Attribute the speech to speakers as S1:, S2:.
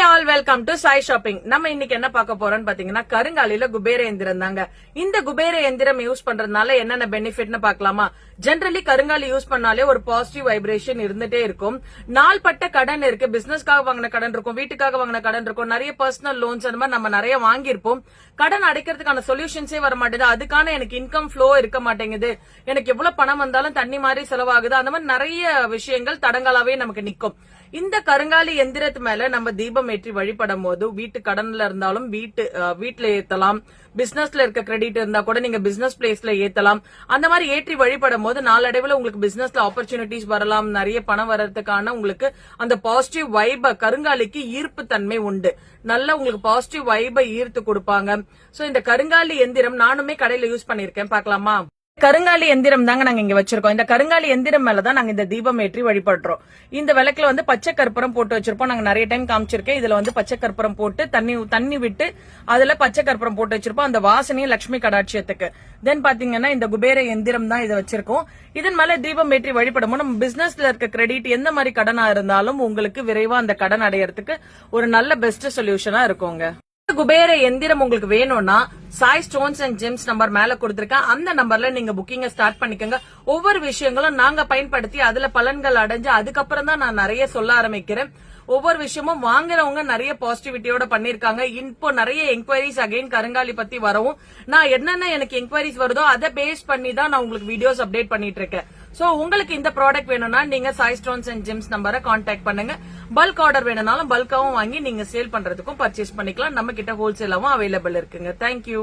S1: Hi all, welcome to Sai shopping. நம்ம இன்னைக்கு என்ன பார்க்க போறோம்னு பாத்தீங்கன்னா கருங்காலில குபேர எந்திரம் தாங்க. இந்த குபேர எந்திரம் யூஸ் பண்றதுனால என்னென்ன பெனிஃபிட்னு பாக்கலாமா? ஜெனரலி கருங்காலி யூஸ் பண்ணாலே ஒரு பாசிட்டிவ் வைப்ரேஷன் இருந்துட்டே இருக்கும். நாள்பட்ட கடன் இருக்கு, பிசினஸ்க்காக வாங்கின கடன் இருக்கும், வீட்டுக்காக வாங்கின கடன் இருக்கும், நிறைய பர்சனல் லோன்ஸ் அந்த மாதிரி நம்ம நிறைய வாங்கியிருப்போம். கடன் அடைக்கிறதுக்கான சொல்யூஷன்ஸே வர மாட்டேங்குது. அதுக்கான எனக்கு இன்கம் ஃப்ளோ இருக்க மாட்டேங்குது, எனக்கு எவ்வளவு பணம் வந்தாலும் தண்ணி மாதிரி செலவாகுது, அந்த மாதிரி நிறைய விஷயங்கள் தடங்களாவே நமக்கு நிக்கும். இந்த கருங்காலி எந்திரத்து மேல நம்ம தீபம் ஏற்றி வழிபடும் போது வீட்டு கடன்ல இருந்தாலும் வீட்டுல ஏத்தலாம், பிசினஸ்ல இருக்க கிரெடிட் இருந்தா கூட நீங்க பிசினஸ் பிளேஸ்ல ஏத்தலாம். அந்த மாதிரி ஏற்றி வழிபடும் போது நாளடைவுல உங்களுக்கு பிசினஸ்ல ஆப்பர்ச்சுனிட்டிஸ் வரலாம், நிறைய பணம் வர்றதுக்கான உங்களுக்கு அந்த பாசிட்டிவ் வைப கருங்காலிக்கு ஈர்ப்பு தன்மை உண்டு. நல்லா உங்களுக்கு பாசிட்டிவ் வைபை ஈர்த்து கொடுப்பாங்க. சோ இந்த கருங்காலி எந்திரம் நானுமே கடையில யூஸ் பண்ணிருக்கேன், பாக்கலாமா? கருங்காலி எந்திரம் தாங்க நாங்க இங்க வச்சிருக்கோம். இந்த கருங்காலி எந்திரம் மேலதான் நாங்க இந்த தீபம் ஏற்றி வழிபடுறோம். இந்த விளக்குல வந்து பச்சை கற்பூரம் போட்டு வச்சிருப்போம். நாங்க நிறைய டைம் காமிச்சிருக்கேன். இதுல வந்து பச்சை கற்பூரம் போட்டு தண்ணி விட்டு அதுல பச்சை கற்பூரம் போட்டு வச்சிருப்போம், அந்த வாசனையும் லட்சுமி கடாட்சியத்துக்கு. தென் பாத்தீங்கன்னா இந்த குபேர எந்திரம் தான் இதை வச்சிருக்கோம். இதன் மேல தீபம் ஏற்றி வழிபடும் நம்ம பிசினஸ்ல இருக்க கிரெடிட் எந்த மாதிரி கடனா இருந்தாலும் உங்களுக்கு விரைவா அந்த கடன் அடையறதுக்கு ஒரு நல்ல பெஸ்ட் சொல்யூஷனா இருக்குங்க. குபேர எந்திரம் உங்களுக்கு வேணும்னா Sai stones and gems number மேல கொடுத்திருக்கேன். அந்த நம்பர்ல நீங்க புக்கிங்க ஸ்டார்ட் பண்ணிக்கோங்க. ஒவ்வொரு விஷயங்களும் நாங்க பயன்படுத்தி அதுல பலன்கள் அடைஞ்சு அதுக்கப்புறம் தான் நான் நிறைய சொல்ல ஆரம்பிக்கிறேன். ஒவ்வொரு விஷயமும் வாங்குறவங்க நிறைய பாசிட்டிவிட்டியோட பண்ணிருக்காங்க. இப்போ நிறைய என்கொயரிஸ் அகைன் கருங்காலி பத்தி வரவும் நான் என்னென்ன எனக்கு என்கொயரிஸ் வருதோ அதை பேஸ் பண்ணி தான் நான் உங்களுக்கு வீடியோஸ் அப்டேட் பண்ணிட்டு இருக்கேன். சோ உங்களுக்கு இந்த ப்ராடக்ட் வேணும்னா நீங்க சாய் ஸ்டோன்ஸ் அண்ட் ஜெம்ஸ் நம்பரை கான்டாக்ட் பண்ணுங்க. பல்க் ஆர்டர் வேணும்னாலும் பல்காவும் வாங்கி நீங்க சேல் பண்றதுக்கும் பர்ச்சேஸ் பண்ணிக்கலாம். நம்ம கிட்ட ஹோல்சேலாவும் அவைலபிள் இருக்குங்க. தேங்க்யூ.